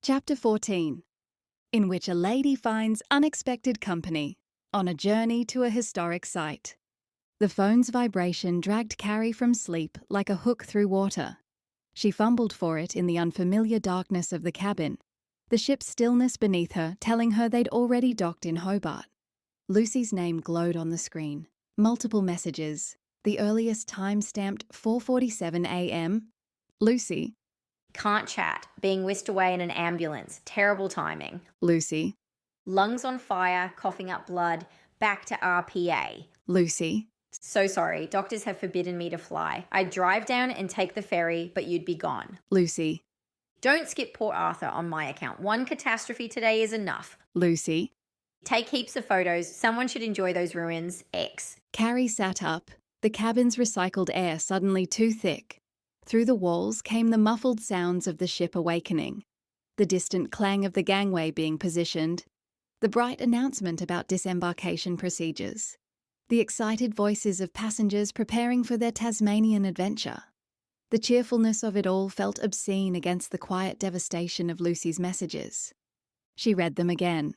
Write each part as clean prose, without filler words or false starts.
Chapter 14, in which a lady finds unexpected company on a journey to a historic site. The phone's vibration dragged Carrie from sleep like a hook through water. She fumbled for it in the unfamiliar darkness of the cabin, the ship's stillness beneath her telling her they'd already docked in Hobart. Lucy's name glowed on the screen. Multiple messages. The earliest time stamped 4:47 a.m. Lucy. Can't chat. Being whisked away in an ambulance. Terrible timing. Lucy. Lungs on fire, coughing up blood. Back to RPA. Lucy. So sorry. Doctors have forbidden me to fly. I'd drive down and take the ferry, but you'd be gone. Lucy. Don't skip Port Arthur on my account. One catastrophe today is enough. Lucy. Take heaps of photos. Someone should enjoy those ruins. X. Carrie sat up, the cabin's recycled air suddenly too thick. Through the walls came the muffled sounds of the ship awakening, the distant clang of the gangway being positioned, the bright announcement about disembarkation procedures, the excited voices of passengers preparing for their Tasmanian adventure. The cheerfulness of it all felt obscene against the quiet devastation of Lucy's messages. She read them again,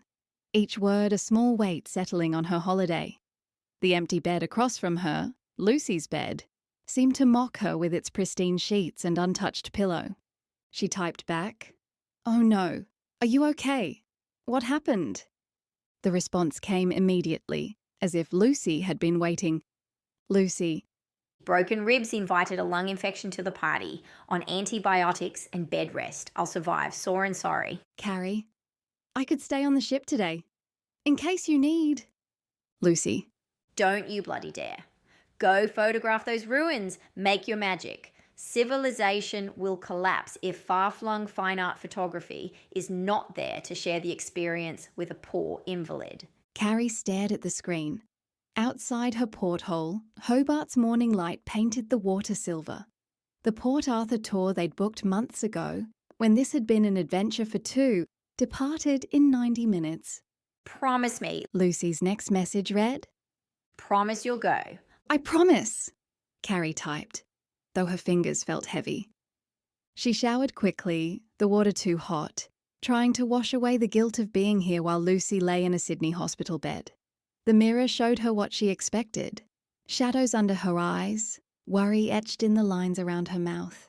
each word a small weight settling on her holiday. The empty bed across from her, Lucy's bed, seemed to mock her with its pristine sheets and untouched pillow. She typed back, "Oh no, are you okay? What happened?" The response came immediately, as if Lucy had been waiting. Lucy. Broken ribs invited a lung infection to the party. On antibiotics and bed rest. I'll survive. Sore and sorry. Carrie. I could stay on the ship today. In case you need. Lucy. Don't you bloody dare. Go photograph those ruins. Make your magic. Civilization will collapse if far-flung fine art photography is not there to share the experience with a poor invalid. Carrie stared at the screen. Outside her porthole, Hobart's morning light painted the water silver. The Port Arthur tour they'd booked months ago, when this had been an adventure for two, departed in 90 minutes. Promise me. Lucy's next message read. Promise you'll go. I promise, Carrie typed, though her fingers felt heavy. She showered quickly, the water too hot, trying to wash away the guilt of being here while Lucy lay in a Sydney hospital bed. The mirror showed her what she expected. Shadows under her eyes, worry etched in the lines around her mouth.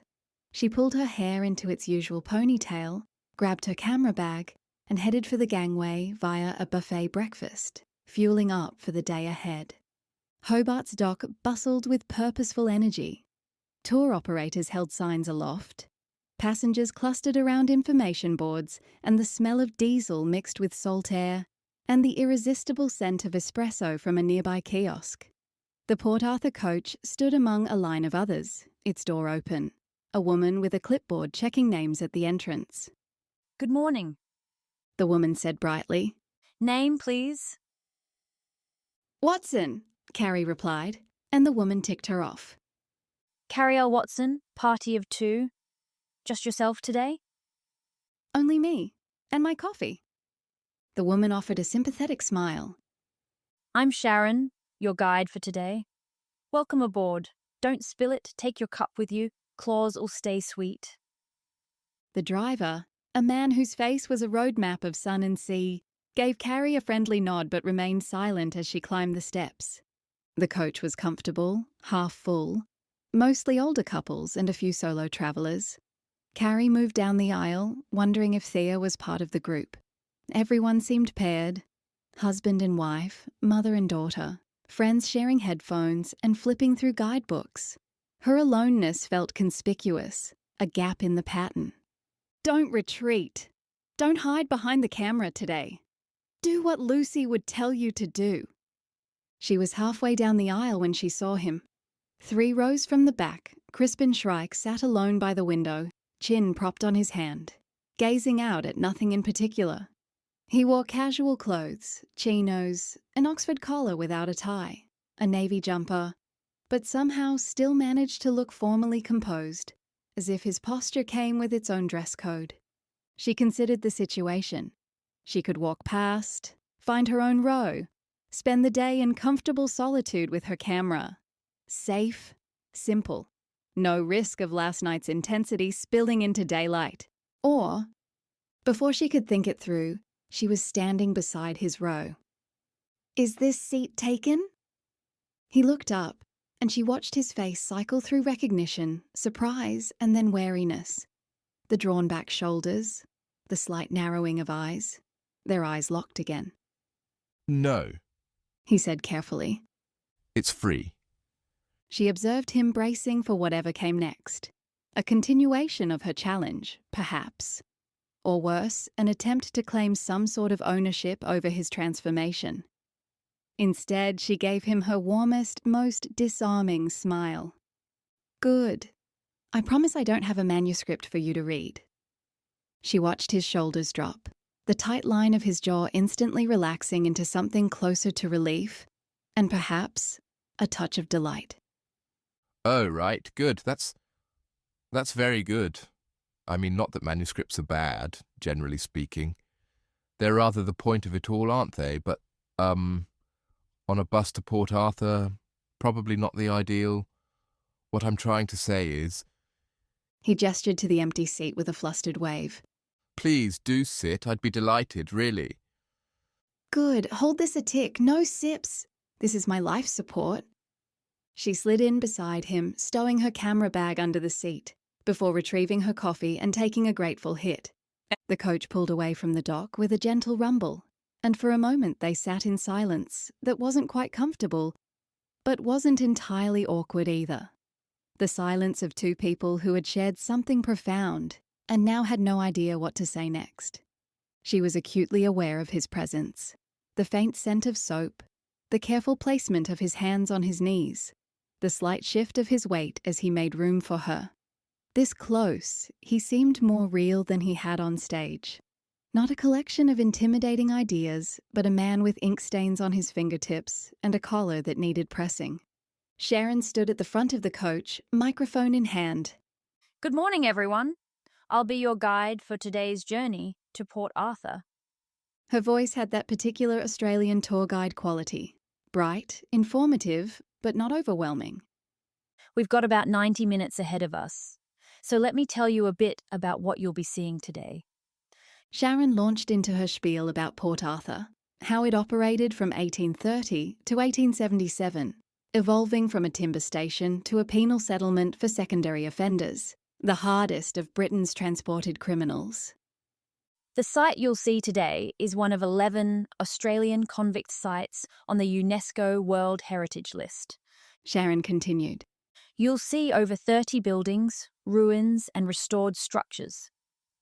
She pulled her hair into its usual ponytail, grabbed her camera bag, and headed for the gangway via a buffet breakfast, fueling up for the day ahead. Hobart's dock bustled with purposeful energy. Tour operators held signs aloft. Passengers clustered around information boards, and the smell of diesel mixed with salt air and the irresistible scent of espresso from a nearby kiosk. The Port Arthur coach stood among a line of others, its door open, a woman with a clipboard checking names at the entrance. Good morning, The woman said brightly. Name, please. Watson, Carrie replied, and the woman ticked her off. Carrie L. Watson, party of two. Just yourself today? Only me, and my coffee. The woman offered a sympathetic smile. I'm Sharon, your guide for today. Welcome aboard. Don't spill it, take your cup with you. Claws'll stay sweet. The driver, a man whose face was a road map of sun and sea, gave Carrie a friendly nod but remained silent as she climbed the steps. The coach was comfortable, half full, mostly older couples and a few solo travellers. Carrie moved down the aisle, wondering if Thea was part of the group. Everyone seemed paired, husband and wife, mother and daughter, friends sharing headphones and flipping through guidebooks. Her aloneness felt conspicuous, a gap in the pattern. Don't retreat. Don't hide behind the camera today. Do what Lucy would tell you to do. She was halfway down the aisle when she saw him. 3 rows from the back, Crispin Shrike sat alone by the window, chin propped on his hand, gazing out at nothing in particular. He wore casual clothes, chinos, an Oxford collar without a tie, a navy jumper, but somehow still managed to look formally composed, as if his posture came with its own dress code. She considered the situation. She could walk past, find her own row, spend the day in comfortable solitude with her camera. Safe, simple, no risk of last night's intensity spilling into daylight. Or Before she could think it through, she was standing beside his row. "Is this seat taken?" He looked up, and she watched his face cycle through recognition, surprise, and then wariness. The drawn-back shoulders, the slight narrowing of eyes. Their eyes locked again. No, He said carefully. it's free. She observed him bracing for whatever came next. A continuation of her challenge, perhaps. Or worse, an attempt to claim some sort of ownership over his transformation. Instead, she gave him her warmest, most disarming smile. "Good. I promise I don't have a manuscript for you to read." She watched his shoulders drop, the tight line of his jaw instantly relaxing into something closer to relief, and perhaps a touch of delight. Oh, right, good. That's very good. I mean, not that manuscripts are bad, generally speaking. They're rather the point of it all, aren't they? But, on a bus to Port Arthur, probably not the ideal. What I'm trying to say is, He gestured to the empty seat with a flustered wave. please do sit. I'd be delighted, really. "Good. Hold this a tick. No sips. This is my life support." She slid in beside him, stowing her camera bag under the seat, before retrieving her coffee and taking a grateful hit. The coach pulled away from the dock with a gentle rumble, and for a moment they sat in silence that wasn't quite comfortable, but wasn't entirely awkward either. The silence of two people who had shared something profound and now had no idea what to say next. She was acutely aware of his presence, the faint scent of soap, the careful placement of his hands on his knees, the slight shift of his weight as he made room for her. This close, he seemed more real than he had on stage. Not a collection of intimidating ideas, but a man with ink stains on his fingertips and a collar that needed pressing. Sharon stood at the front of the coach, microphone in hand. Good morning, everyone. I'll be your guide for today's journey to Port Arthur. Her voice had that particular Australian tour guide quality. Bright, informative, but not overwhelming. We've got about 90 minutes ahead of us, so let me tell you a bit about what you'll be seeing today. Sharon launched into her spiel about Port Arthur, how it operated from 1830 to 1877, evolving from a timber station to a penal settlement for secondary offenders, the hardest of Britain's transported criminals. The site you'll see today is one of 11 Australian convict sites on the UNESCO World Heritage List. Sharon continued. You'll see over 30 buildings, ruins, and restored structures.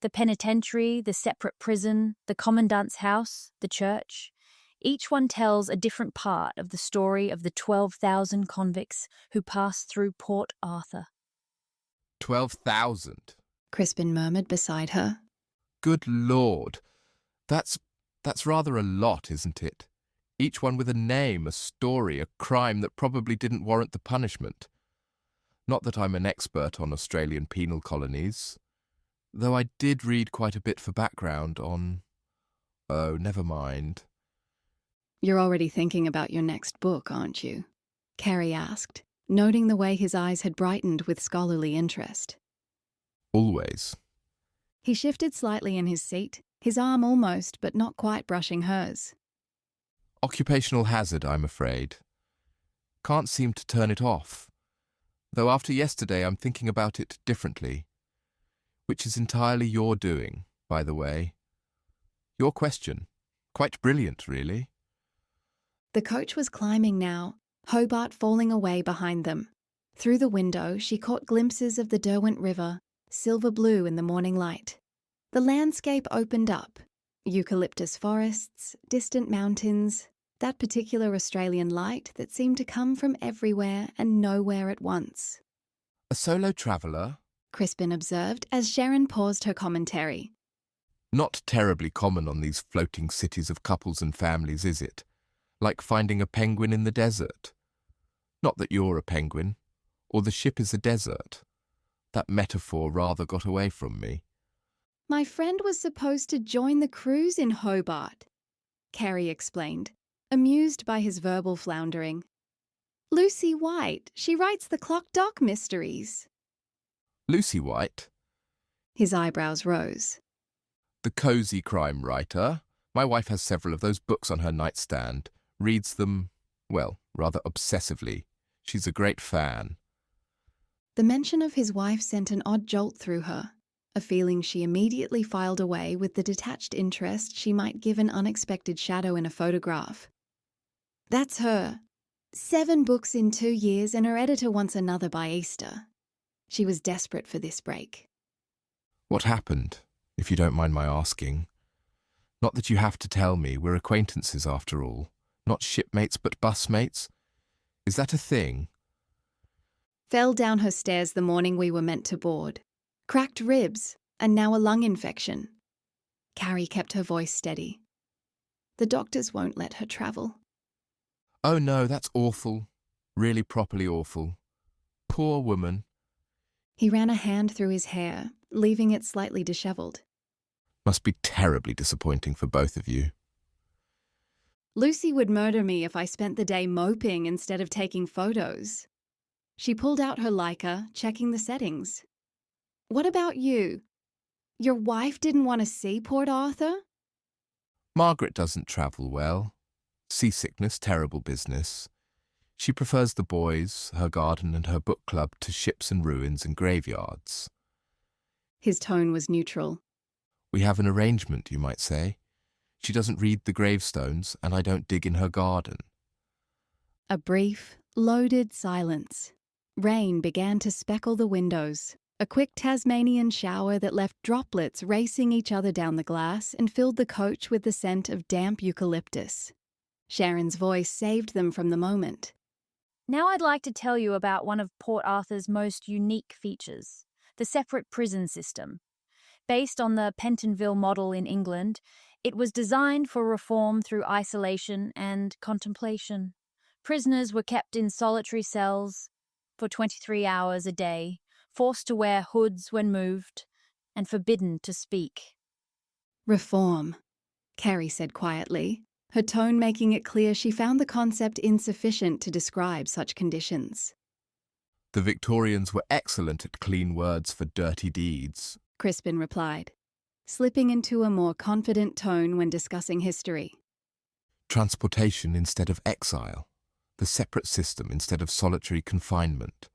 The penitentiary, the separate prison, the commandant's house, the church. Each one tells a different part of the story of the 12,000 convicts who passed through Port Arthur. 12,000. Crispin murmured beside her. Good Lord. That's rather a lot, isn't it? Each one with a name, a story, a crime that probably didn't warrant the punishment. Not that I'm an expert on Australian penal colonies, though I did read quite a bit for background on... Oh, never mind. "You're already thinking about your next book, aren't you?" Carrie asked, noting the way his eyes had brightened with scholarly interest. Always. He shifted slightly in his seat, his arm almost but not quite brushing hers. Occupational hazard, I'm afraid. Can't seem to turn it off. Though after yesterday I'm thinking about it differently. Which is entirely your doing, by the way. Your question. Quite brilliant, really. The coach was climbing now, Hobart falling away behind them. Through the window she caught glimpses of the Derwent River, silver blue in the morning light. The landscape opened up. Eucalyptus forests, distant mountains, that particular Australian light that seemed to come from everywhere and nowhere at once. A solo traveller? Crispin observed as Sharon paused her commentary. Not terribly common on these floating cities of couples and families, is it? Like finding a penguin in the desert. Not that you're a penguin, or the ship is a desert. That metaphor rather got away from me. "My friend was supposed to join the cruise in Hobart," Carrie explained, amused by his verbal floundering. "Lucy White, she writes the Clock Dock mysteries." Lucy White? His eyebrows rose. The cozy crime writer. My wife has several of those books on her nightstand. Reads them, well, rather obsessively. She's a great fan. The mention of his wife sent an odd jolt through her, a feeling she immediately filed away with the detached interest she might give an unexpected shadow in a photograph. That's her. 7 books in 2 years, and her editor wants another by Easter. She was desperate for this break. What happened, if you don't mind my asking? Not that you have to tell me, we're acquaintances after all. Not shipmates but busmates. Is that a thing? Fell down her stairs the morning we were meant to board. Cracked ribs, and now a lung infection. Carrie kept her voice steady. The doctors won't let her travel. Oh no, that's awful. Really properly awful. Poor woman. He ran a hand through his hair, leaving it slightly dishevelled. Must be terribly disappointing for both of you. Lucy would murder me if I spent the day moping instead of taking photos. She pulled out her Leica, checking the settings. What about you? Your wife didn't want to see Port Arthur? Margaret doesn't travel well. Seasickness, terrible business. She prefers the boys, her garden and her book club to ships and ruins and graveyards. His tone was neutral. We have an arrangement, you might say. She doesn't read the gravestones, and I don't dig in her garden. A brief, loaded silence. Rain began to speckle the windows. A quick Tasmanian shower that left droplets racing each other down the glass and filled the coach with the scent of damp eucalyptus. Sharon's voice saved them from the moment. Now I'd like to tell you about one of Port Arthur's most unique features, the separate prison system. Based on the Pentonville model in England, it was designed for reform through isolation and contemplation. Prisoners were kept in solitary cells for 23 hours a day, forced to wear hoods when moved, and forbidden to speak. Reform, Carrie said quietly, her tone making it clear she found the concept insufficient to describe such conditions. The Victorians were excellent at clean words for dirty deeds, Crispin replied, slipping into a more confident tone when discussing history. Transportation instead of exile, the separate system instead of solitary confinement,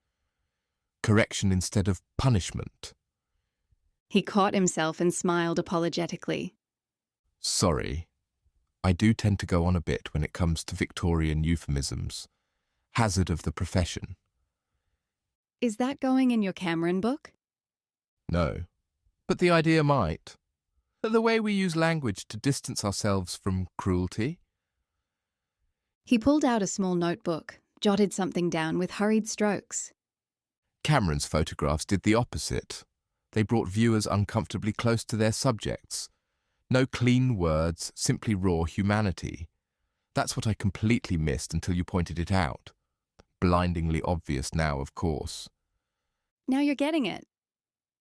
correction instead of punishment. He caught himself and smiled apologetically. Sorry, I do tend to go on a bit when it comes to Victorian euphemisms. Hazard of the profession. Is that going in your Cameron book? No, but the idea might. The way we use language to distance ourselves from cruelty. He pulled out a small notebook, jotted something down with hurried strokes. Cameron's photographs did the opposite. They brought viewers uncomfortably close to their subjects. No clean words, simply raw humanity. That's what I completely missed until you pointed it out. Blindingly obvious now, of course. Now you're getting it.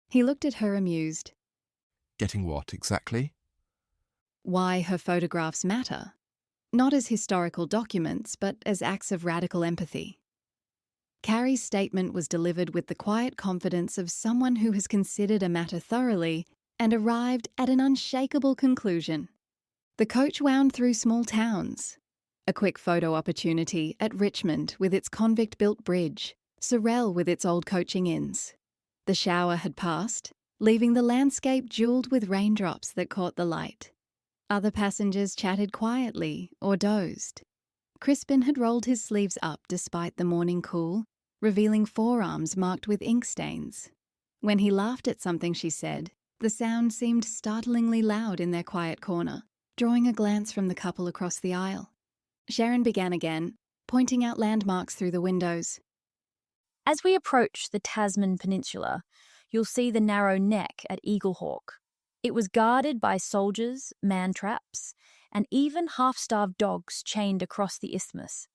He looked at her amused. Getting what, exactly? Why her photographs matter. Not as historical documents, but as acts of radical empathy. Carrie's statement was delivered with the quiet confidence of someone who has considered a matter thoroughly and arrived at an unshakable conclusion. The coach wound through small towns. A quick photo opportunity at Richmond with its convict-built bridge, Sorel with its old coaching inns. The shower had passed, leaving the landscape jewelled with raindrops that caught the light. Other passengers chatted quietly or dozed. Crispin had rolled his sleeves up despite the morning cool, revealing forearms marked with ink stains. When he laughed at something she said, the sound seemed startlingly loud in their quiet corner, drawing a glance from the couple across the aisle. Sharon began again, pointing out landmarks through the windows. As we approach the Tasman Peninsula, you'll see the narrow neck at Eaglehawk. It was guarded by soldiers, man-traps, and even half-starved dogs chained across the isthmus.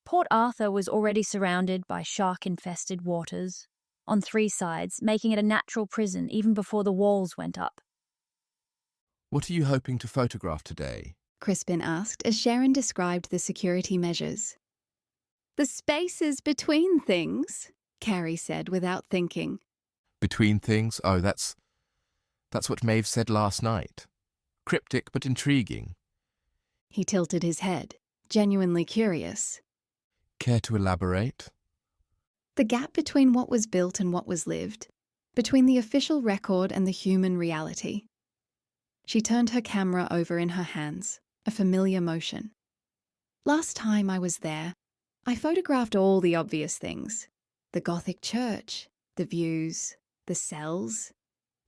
Port Arthur was already surrounded by shark-infested waters on 3 sides, making it a natural prison even before the walls went up. What are you hoping to photograph today? Crispin asked as Sharon described the security measures. The spaces between things, Carrie said without thinking. Between things? Oh, that's what Maeve said last night. Cryptic but intriguing. He tilted his head, genuinely curious. Care to elaborate? The gap between what was built and what was lived, between the official record and the human reality. She turned her camera over in her hands, a familiar motion. Last time I was there, I photographed all the obvious things. The Gothic church, the views, the cells.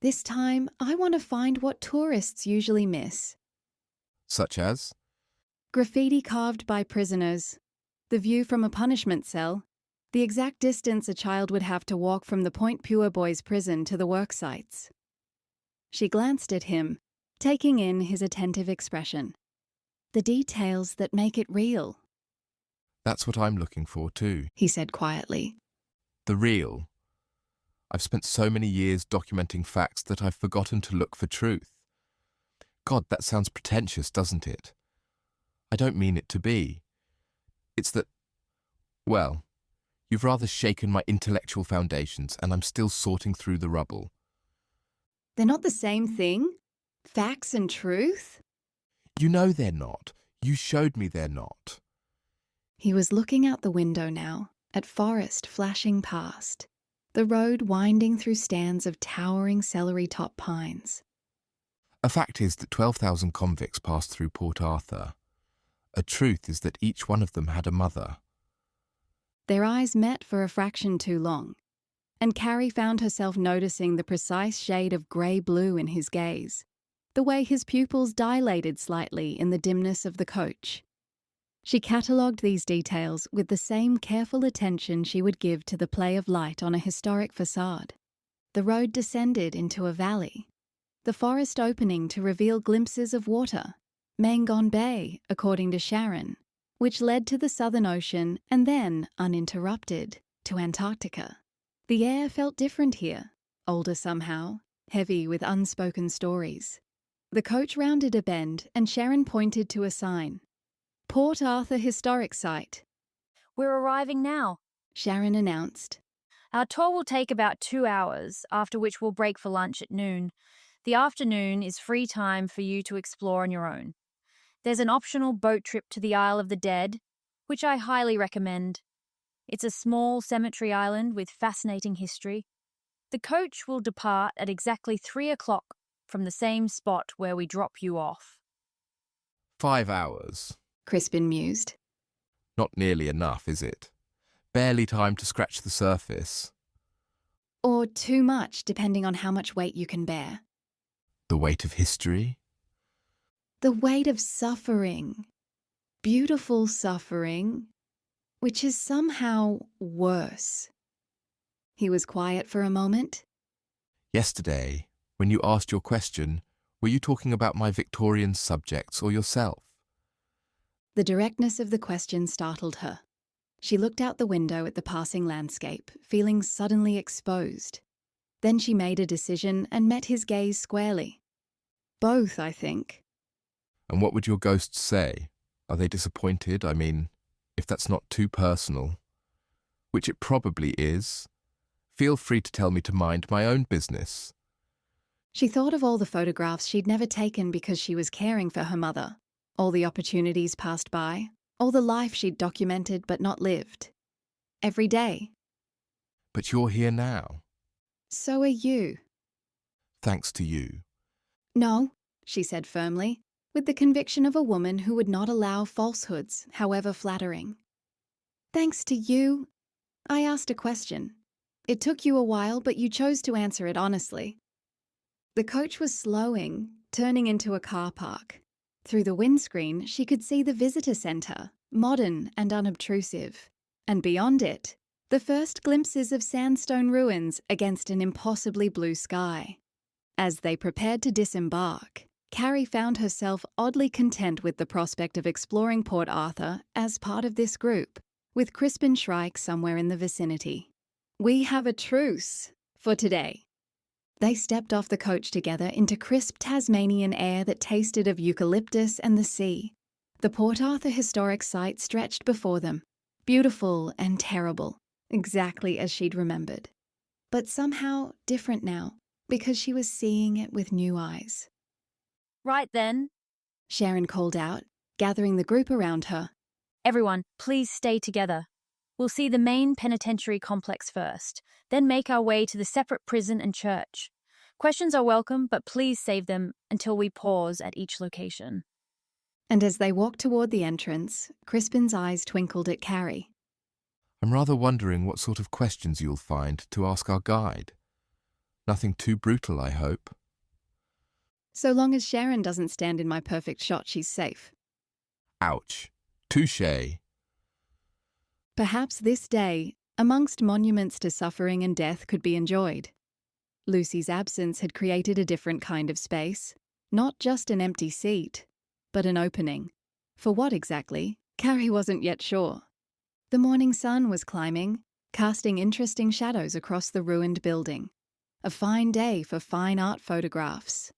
This time, I want to find what tourists usually miss. Such as? Graffiti carved by prisoners, the view from a punishment cell, the exact distance a child would have to walk from the Point Pure Boys prison to the work sites. She glanced at him, taking in his attentive expression. The details that make it real, That's what I'm looking for too. he said quietly. The real. I've spent so many years documenting facts that I've forgotten to look for truth. God, that sounds pretentious, doesn't it? I don't mean it to be. It's that, well, you've rather shaken my intellectual foundations and I'm still sorting through the rubble. They're not the same thing? Facts and truth? You know they're not. You showed me they're not. He was looking out the window now, at forest flashing past, the road winding through stands of towering celery-top pines. A fact is that 12,000 convicts passed through Port Arthur. A truth is that each one of them had a mother. Their eyes met for a fraction too long, and Carrie found herself noticing the precise shade of grey-blue in his gaze, the way his pupils dilated slightly in the dimness of the coach. She catalogued these details with the same careful attention she would give to the play of light on a historic facade. The road descended into a valley, the forest opening to reveal glimpses of water, Mangon Bay, according to Sharon, which led to the Southern Ocean and then, uninterrupted, to Antarctica. The air felt different here, older somehow, heavy with unspoken stories. The coach rounded a bend and Sharon pointed to a sign. Port Arthur Historic Site, We're arriving now. Sharon announced. Our tour will take about 2 hours, after which we'll break for lunch at noon. The afternoon is free time for you to explore on your own. There's an optional boat trip to the Isle of the Dead, which I highly recommend. It's a small cemetery island with fascinating history. The coach will depart at exactly 3 o'clock from the same spot where we drop you off. 5 hours. Crispin mused. Not nearly enough, is it? Barely time to scratch the surface. Or too much, depending on how much weight you can bear. The weight of history? The weight of suffering. Beautiful suffering, which is somehow worse. He was quiet for a moment. Yesterday, when you asked your question, were you talking about my Victorian subjects or yourself? The directness of the question startled her. She looked out the window at the passing landscape, feeling suddenly exposed. Then she made a decision and met his gaze squarely. Both, I think. And what would your ghosts say? Are they disappointed? I mean, if that's not too personal. Which it probably is. Feel free to tell me to mind my own business. She thought of all the photographs she'd never taken because she was caring for her mother, all the opportunities passed by, all the life she'd documented but not lived. Every day. But you're here now. So are you. Thanks to you. No, she said firmly, with the conviction of a woman who would not allow falsehoods, however flattering. Thanks to you. I asked a question. It took you a while, but you chose to answer it honestly. The coach was slowing, turning into a car park. Through the windscreen, she could see the visitor centre, modern and unobtrusive. And beyond it, the first glimpses of sandstone ruins against an impossibly blue sky. As they prepared to disembark, Carrie found herself oddly content with the prospect of exploring Port Arthur as part of this group, with Crispin Shrike somewhere in the vicinity. We have a truce for today. They stepped off the coach together into crisp Tasmanian air that tasted of eucalyptus and the sea. The Port Arthur historic site stretched before them, beautiful and terrible, exactly as she'd remembered. But somehow different now, because she was seeing it with new eyes. Right then. Sharon called out, gathering the group around her. Everyone, please stay together. We'll see the main penitentiary complex first, then make our way to the separate prison and church. Questions are welcome, but please save them until we pause at each location. And as they walked toward the entrance, Crispin's eyes twinkled at Carrie. I'm rather wondering what sort of questions you'll find to ask our guide. Nothing too brutal, I hope. So long as Sharon doesn't stand in my perfect shot, she's safe. Ouch. Touché. Perhaps this day, amongst monuments to suffering and death, could be enjoyed. Lucy's absence had created a different kind of space, not just an empty seat, but an opening. For what exactly? Carrie wasn't yet sure. The morning sun was climbing, casting interesting shadows across the ruined building. A fine day for fine art photographs.